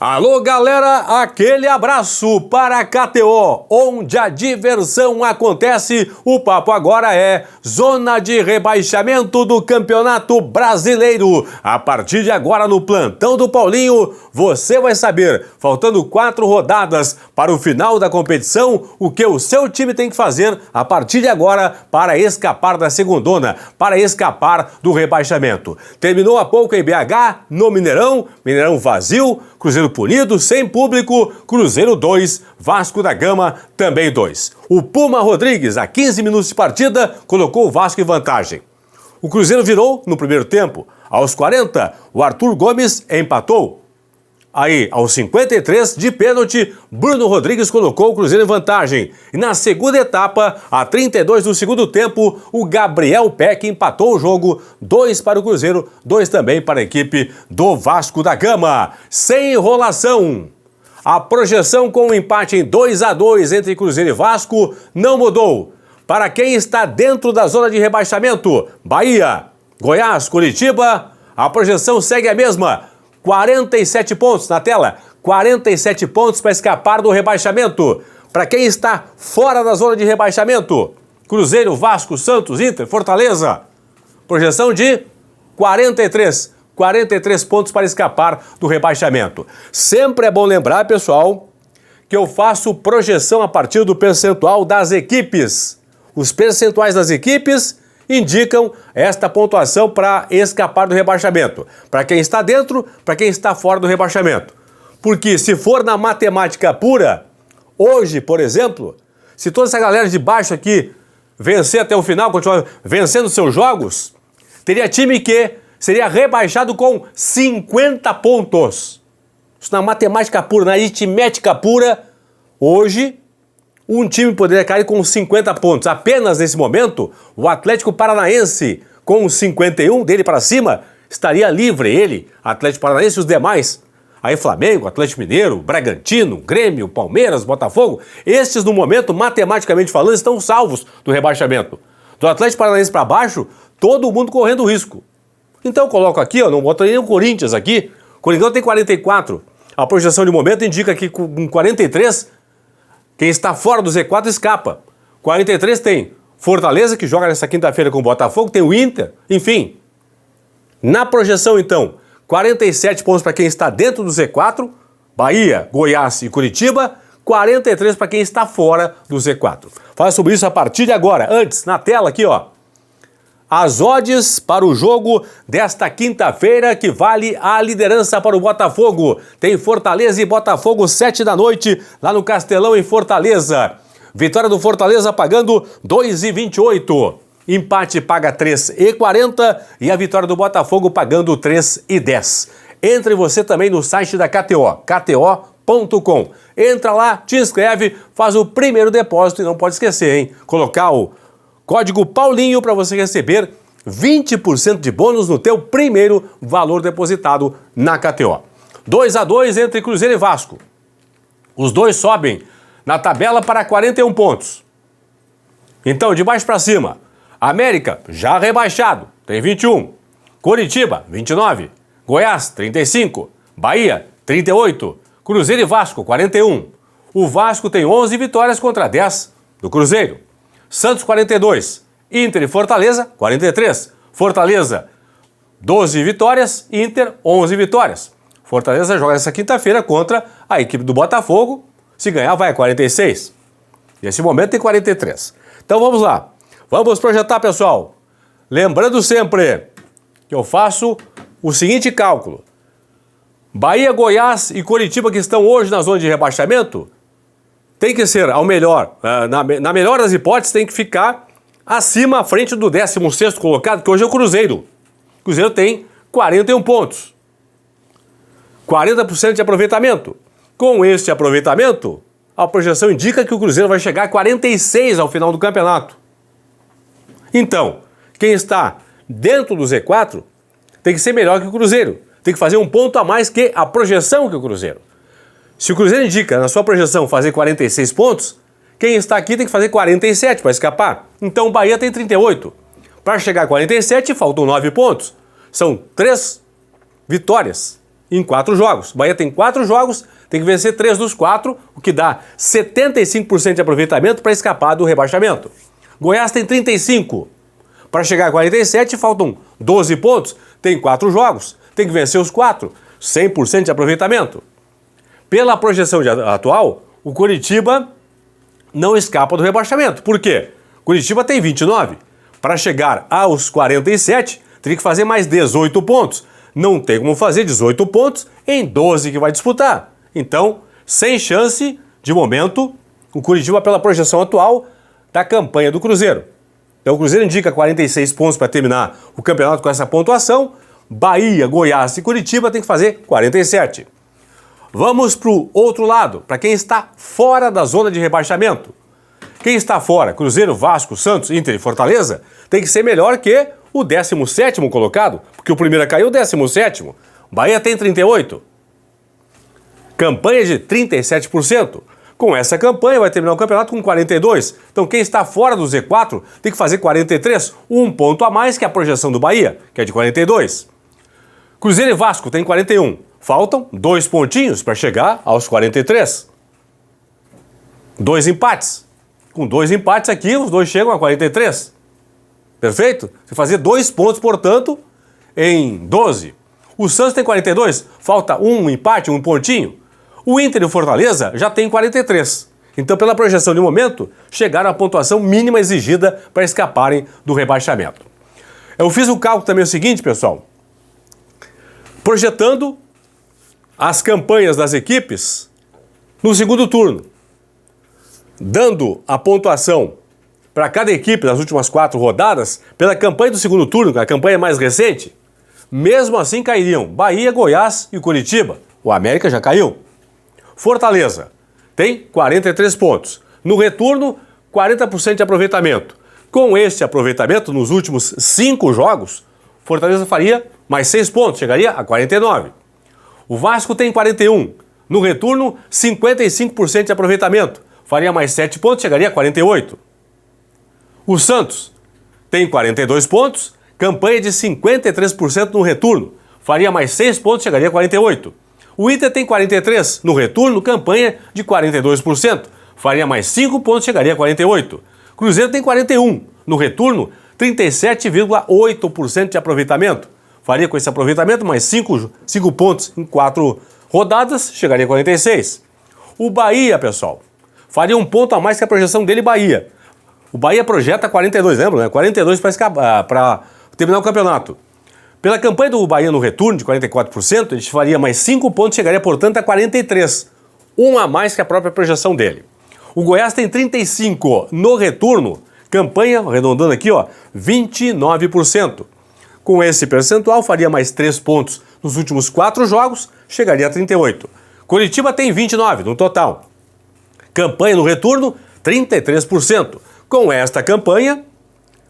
Alô, galera, aquele abraço para a KTO, onde a diversão acontece. O papo agora é zona de rebaixamento do Campeonato Brasileiro. A partir de agora, no plantão do Paulinho, você vai saber, faltando 4 rodadas para o final da competição, o que o seu time tem que fazer a partir de agora para escapar da segundona, para escapar do rebaixamento. Terminou há pouco em BH, no Mineirão vazio, Cruzeiro punido, sem público, Cruzeiro 2, Vasco da Gama também 2. O Puma Rodrigues, a 15 minutos de partida, colocou o Vasco em vantagem. O Cruzeiro virou no primeiro tempo. Aos 40, o Arthur Gomes empatou. Aí, aos 53, de pênalti, Bruno Rodrigues colocou o Cruzeiro em vantagem. E na segunda etapa, a 32 do segundo tempo, o Gabriel Peck empatou o jogo, 2 para o Cruzeiro, 2 também para a equipe do Vasco da Gama. Sem enrolação. A projeção com o empate em 2-2 entre Cruzeiro e Vasco não mudou. Para quem está dentro da zona de rebaixamento, Bahia, Goiás, Curitiba, a projeção segue a mesma. 47 pontos na tela, 47 pontos para escapar do rebaixamento. Para quem está fora da zona de rebaixamento, Cruzeiro, Vasco, Santos, Inter, Fortaleza, projeção de 43 pontos para escapar do rebaixamento. Sempre é bom lembrar, pessoal, que eu faço projeção a partir do percentual das equipes. Os percentuais das equipes indicam esta pontuação para escapar do rebaixamento. Para quem está dentro, para quem está fora do rebaixamento. Porque se for na matemática pura, hoje, por exemplo, se toda essa galera de baixo aqui vencer até o final, continuar vencendo seus jogos, teria time que seria rebaixado com 50 pontos. Isso na matemática pura, na aritmética pura, hoje um time poderia cair com 50 pontos. Apenas nesse momento, o Atlético Paranaense, com 51 dele para cima, estaria livre. Ele, Atlético Paranaense e os demais. Aí Flamengo, Atlético Mineiro, Bragantino, Grêmio, Palmeiras, Botafogo. Estes, no momento, matematicamente falando, estão salvos do rebaixamento. Do Atlético Paranaense para baixo, todo mundo correndo risco. Então eu coloco aqui, não boto nem o Corinthians aqui. O Corinthians tem 44. A projeção de momento indica que com 43... quem está fora do Z4 escapa. 43 tem Fortaleza, que joga nessa quinta-feira com o Botafogo, tem o Inter, enfim. Na projeção, então, 47 pontos para quem está dentro do Z4, Bahia, Goiás e Curitiba, 43 para quem está fora do Z4. Fala sobre isso a partir de agora. Antes, na tela aqui, ó. As odds para o jogo desta quinta-feira, que vale a liderança para o Botafogo. Tem Fortaleza e Botafogo, 7 da noite, lá no Castelão, em Fortaleza. Vitória do Fortaleza pagando 2,28. Empate paga 3,40 e a vitória do Botafogo pagando 3,10. Entre você também no site da KTO, kto.com. Entra lá, te inscreve, faz o primeiro depósito e não pode esquecer, hein? Colocar o código Paulinho para você receber 20% de bônus no teu primeiro valor depositado na KTO. 2-2 entre Cruzeiro e Vasco. Os dois sobem na tabela para 41 pontos. Então, de baixo para cima, América já rebaixado, tem 21. Curitiba, 29. Goiás, 35. Bahia, 38. Cruzeiro e Vasco, 41. O Vasco tem 11 vitórias contra 10 do Cruzeiro. Santos, 42. Inter e Fortaleza, 43. Fortaleza, 12 vitórias. Inter, 11 vitórias. Fortaleza joga essa quinta-feira contra a equipe do Botafogo. Se ganhar, vai a 46. Nesse momento tem 43. Então vamos lá. Vamos projetar, pessoal. Lembrando sempre que eu faço o seguinte cálculo. Bahia, Goiás e Curitiba, que estão hoje na zona de rebaixamento, tem que ser ao melhor, na melhor das hipóteses, tem que ficar acima, à frente do 16º colocado, que hoje é o Cruzeiro. O Cruzeiro tem 41 pontos. 40% de aproveitamento. Com este aproveitamento, a projeção indica que o Cruzeiro vai chegar a 46 ao final do campeonato. Então, quem está dentro do Z4 tem que ser melhor que o Cruzeiro. Tem que fazer um ponto a mais que a projeção que o Cruzeiro. Se o Cruzeiro indica na sua projeção fazer 46 pontos, quem está aqui tem que fazer 47 para escapar. Então o Bahia tem 38. Para chegar a 47, faltam 9 pontos. São 3 vitórias. em 4 jogos. O Bahia tem 4 jogos, tem que vencer 3 dos 4, o que dá 75% de aproveitamento para escapar do rebaixamento. Goiás tem 35. Para chegar a 47, faltam 12 pontos. Tem 4 jogos, tem que vencer os 4. 100% de aproveitamento. Pela projeção atual, o Coritiba não escapa do rebaixamento. Por quê? Coritiba tem 29. Para chegar aos 47, teria que fazer mais 18 pontos. Não tem como fazer 18 pontos em 12 que vai disputar. Então, sem chance, de momento, o Coritiba pela projeção atual da campanha do Cruzeiro. Então o Cruzeiro indica 46 pontos para terminar o campeonato com essa pontuação. Bahia, Goiás e Coritiba tem que fazer 47. Vamos para o outro lado, para quem está fora da zona de rebaixamento. Quem está fora, Cruzeiro, Vasco, Santos, Inter e Fortaleza, tem que ser melhor que o 17º colocado, porque o primeiro caiu, o 17º. Bahia tem 38. Campanha de 37%. Com essa campanha vai terminar o campeonato com 42. Então quem está fora do Z4 tem que fazer 43, um ponto a mais que a projeção do Bahia, que é de 42. Cruzeiro e Vasco tem 41. Faltam 2 pontinhos para chegar aos 43. 2 empates. Com 2 empates aqui, os dois chegam a 43. Perfeito? Você fazer 2 pontos, portanto, em 12. O Santos tem 42. Falta um empate, um pontinho. O Inter e o Fortaleza já tem 43. Então, pela projeção de momento, chegaram à pontuação mínima exigida para escaparem do rebaixamento. Eu fiz o cálculo também o seguinte, pessoal. Projetando as campanhas das equipes no segundo turno, dando a pontuação para cada equipe nas últimas 4 rodadas pela campanha do segundo turno, a campanha mais recente, mesmo assim cairiam Bahia, Goiás e Coritiba. O América já caiu. Fortaleza tem 43 pontos. No retorno, 40% de aproveitamento. Com este aproveitamento nos últimos 5 jogos, Fortaleza faria mais 6 pontos, chegaria a 49. O Vasco tem 41. No retorno, 55% de aproveitamento. Faria mais 7 pontos, chegaria a 48. O Santos tem 42 pontos, campanha de 53% no retorno. Faria mais 6 pontos, chegaria a 48. O Inter tem 43 no retorno, campanha de 42%. Faria mais 5 pontos, chegaria a 48. Cruzeiro tem 41 no retorno, 37,8% de aproveitamento. Faria com esse aproveitamento mais 5 pontos em 4 rodadas, chegaria a 46. O Bahia, pessoal, faria um ponto a mais que a projeção dele, Bahia. O Bahia projeta 42, lembra, né? 42 para terminar o campeonato. Pela campanha do Bahia no retorno, de 44%, ele faria mais 5 pontos, chegaria, portanto, a 43. Um a mais que a própria projeção dele. O Goiás tem 35 no retorno, campanha, arredondando aqui, ó, 29%. Com esse percentual, faria mais 3 pontos nos últimos 4 jogos, chegaria a 38. Coritiba tem 29 no total. Campanha no retorno, 33%. Com esta campanha,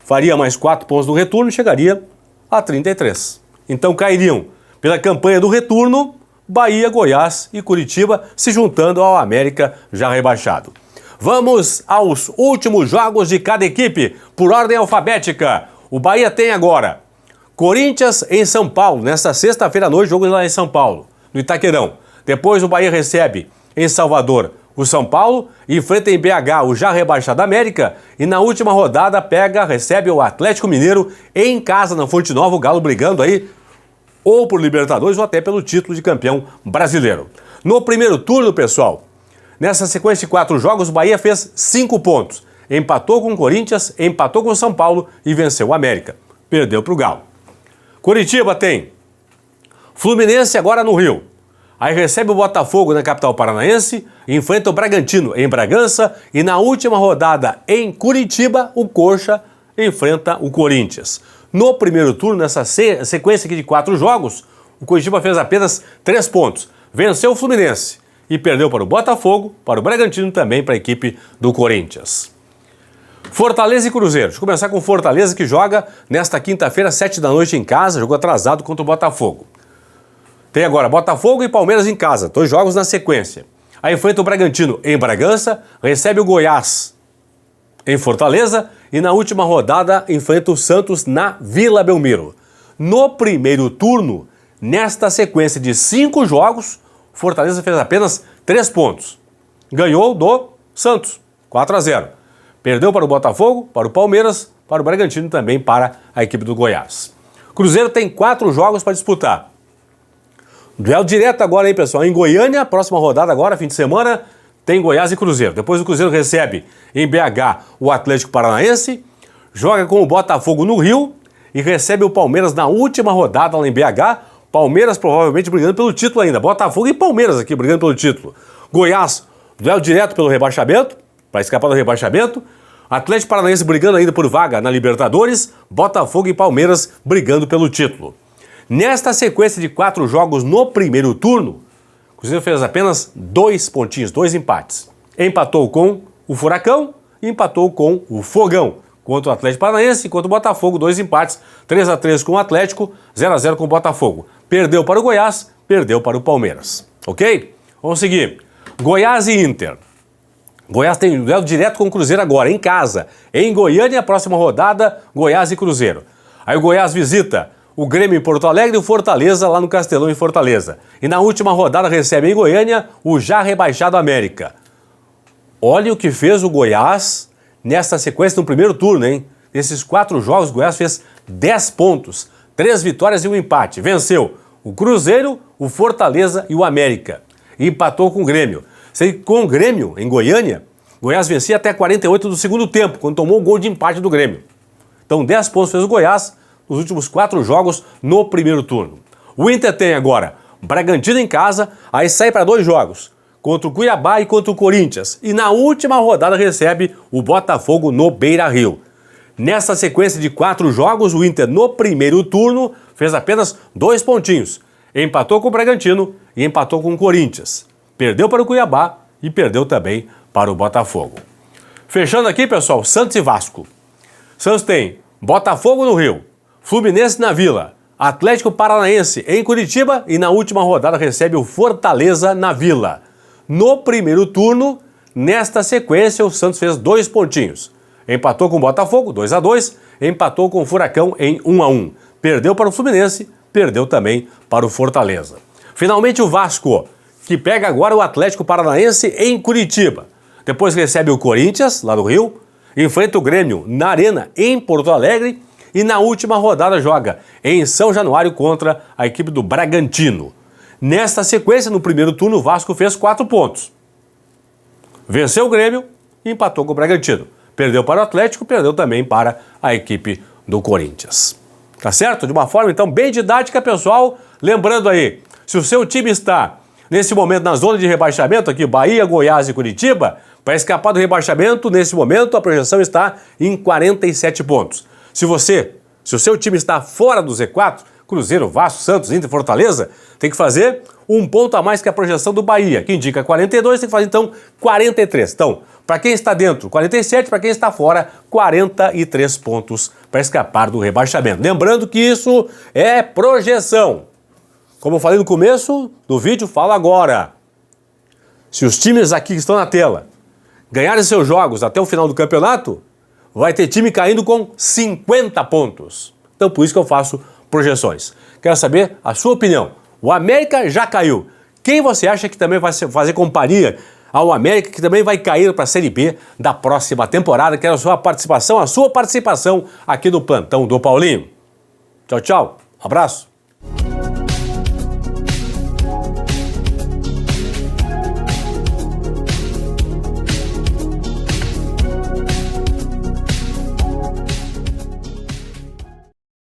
faria mais 4 pontos no retorno e chegaria a 33. Então cairiam, pela campanha do retorno, Bahia, Goiás e Coritiba se juntando ao América já rebaixado. Vamos aos últimos jogos de cada equipe, por ordem alfabética. O Bahia tem agora Corinthians em São Paulo, nesta sexta-feira à noite, jogo lá em São Paulo, no Itaquerão. Depois o Bahia recebe em Salvador o São Paulo, enfrenta em BH o já rebaixado América e na última rodada recebe o Atlético Mineiro em casa na Fonte Nova, o Galo brigando aí ou por Libertadores ou até pelo título de campeão brasileiro. No primeiro turno, pessoal, nessa sequência de 4 jogos, o Bahia fez 5 pontos. Empatou com o Corinthians, empatou com o São Paulo e venceu o América. Perdeu para o Galo. Coritiba tem Fluminense agora no Rio. Aí recebe o Botafogo na capital paranaense, enfrenta o Bragantino em Bragança e na última rodada em Curitiba, o Coxa enfrenta o Corinthians. No primeiro turno, nessa sequência aqui de 4 jogos, o Coritiba fez apenas 3 pontos. Venceu o Fluminense e perdeu para o Botafogo, para o Bragantino e também para a equipe do Corinthians. Fortaleza e Cruzeiro. Deixa eu começar com Fortaleza, que joga nesta quinta-feira, 7 da noite em casa, jogou atrasado contra o Botafogo. Tem agora Botafogo e Palmeiras em casa, 2 jogos na sequência. Aí enfrenta o Bragantino em Bragança, recebe o Goiás em Fortaleza e na última rodada enfrenta o Santos na Vila Belmiro. No primeiro turno, nesta sequência de 5 jogos, Fortaleza fez apenas 3 pontos. Ganhou do Santos, 4-0. Perdeu para o Botafogo, para o Palmeiras, para o Bragantino e também para a equipe do Goiás. Cruzeiro tem 4 jogos para disputar. Duelo direto agora, hein, pessoal? Em Goiânia, próxima rodada agora, fim de semana, tem Goiás e Cruzeiro. Depois o Cruzeiro recebe em BH o Atlético Paranaense, joga com o Botafogo no Rio e recebe o Palmeiras na última rodada lá em BH. Palmeiras provavelmente brigando pelo título ainda. Botafogo e Palmeiras aqui brigando pelo título. Goiás, duelo direto pelo rebaixamento, para escapar do rebaixamento. Atlético Paranaense brigando ainda por vaga na Libertadores. Botafogo e Palmeiras brigando pelo título. Nesta sequência de 4 jogos no primeiro turno, o Cruzeiro fez apenas 2 pontinhos, 2 empates. Empatou com o Furacão e empatou com o Fogão. Contra o Atlético Paranaense e contra o Botafogo, 2 empates, 3-3 com o Atlético, 0-0 com o Botafogo. Perdeu para o Goiás, perdeu para o Palmeiras. Ok? Vamos seguir. Goiás e Inter. Goiás tem um duelo direto com o Cruzeiro agora, em casa. Em Goiânia, a próxima rodada, Goiás e Cruzeiro. Aí o Goiás visita o Grêmio em Porto Alegre e o Fortaleza lá no Castelão em Fortaleza. E na última rodada recebe em Goiânia o já rebaixado América. Olha o que fez o Goiás nesta sequência no primeiro turno, hein? Nesses 4 jogos, o Goiás fez 10 pontos, 3 vitórias e 1 empate. Venceu o Cruzeiro, o Fortaleza e o América. E empatou com o Grêmio. Com o Grêmio, em Goiânia, Goiás vencia até 48 do segundo tempo, quando tomou o gol de empate do Grêmio. Então 10 pontos fez o Goiás nos últimos 4 jogos no primeiro turno. O Inter tem agora Bragantino em casa, aí sai para 2 jogos, contra o Cuiabá e contra o Corinthians. E na última rodada recebe o Botafogo no Beira-Rio. Nessa sequência de 4 jogos, o Inter no primeiro turno fez apenas 2 pontinhos. Empatou com o Bragantino e empatou com o Corinthians. Perdeu para o Cuiabá e perdeu também para o Botafogo. Fechando aqui, pessoal, Santos e Vasco. Santos tem Botafogo no Rio, Fluminense na Vila, Atlético Paranaense em Curitiba e na última rodada recebe o Fortaleza na Vila. No primeiro turno, nesta sequência, o Santos fez 2 pontinhos. Empatou com o Botafogo, 2-2, empatou com o Furacão em 1-1. Perdeu para o Fluminense, perdeu também para o Fortaleza. Finalmente o Vasco, que pega agora o Atlético Paranaense em Curitiba. Depois recebe o Corinthians, lá no Rio, enfrenta o Grêmio na Arena, em Porto Alegre, e na última rodada joga em São Januário contra a equipe do Bragantino. Nesta sequência, no primeiro turno, o Vasco fez 4 pontos. Venceu o Grêmio e empatou com o Bragantino. Perdeu para o Atlético, perdeu também para a equipe do Corinthians. Tá certo? De uma forma, então, bem didática, pessoal. Lembrando aí, se o seu time está nesse momento na zona de rebaixamento, aqui Bahia, Goiás e Curitiba, para escapar do rebaixamento, nesse momento a projeção está em 47 pontos. Se o seu time está fora do Z4, Cruzeiro, Vasco, Santos, Inter, Fortaleza, tem que fazer 1 ponto a mais que a projeção do Bahia, que indica 42, tem que fazer então 43. Então, para quem está dentro, 47, para quem está fora, 43 pontos para escapar do rebaixamento. Lembrando que isso é projeção. Como eu falei no começo do vídeo, falo agora. Se os times aqui que estão na tela ganharem seus jogos até o final do campeonato, vai ter time caindo com 50 pontos. Então por isso que eu faço projeções. Quero saber a sua opinião. O América já caiu. Quem você acha que também vai fazer companhia ao América, que também vai cair para a Série B da próxima temporada? Quero a sua participação aqui no Plantão do Paulinho. Tchau, tchau. Um abraço.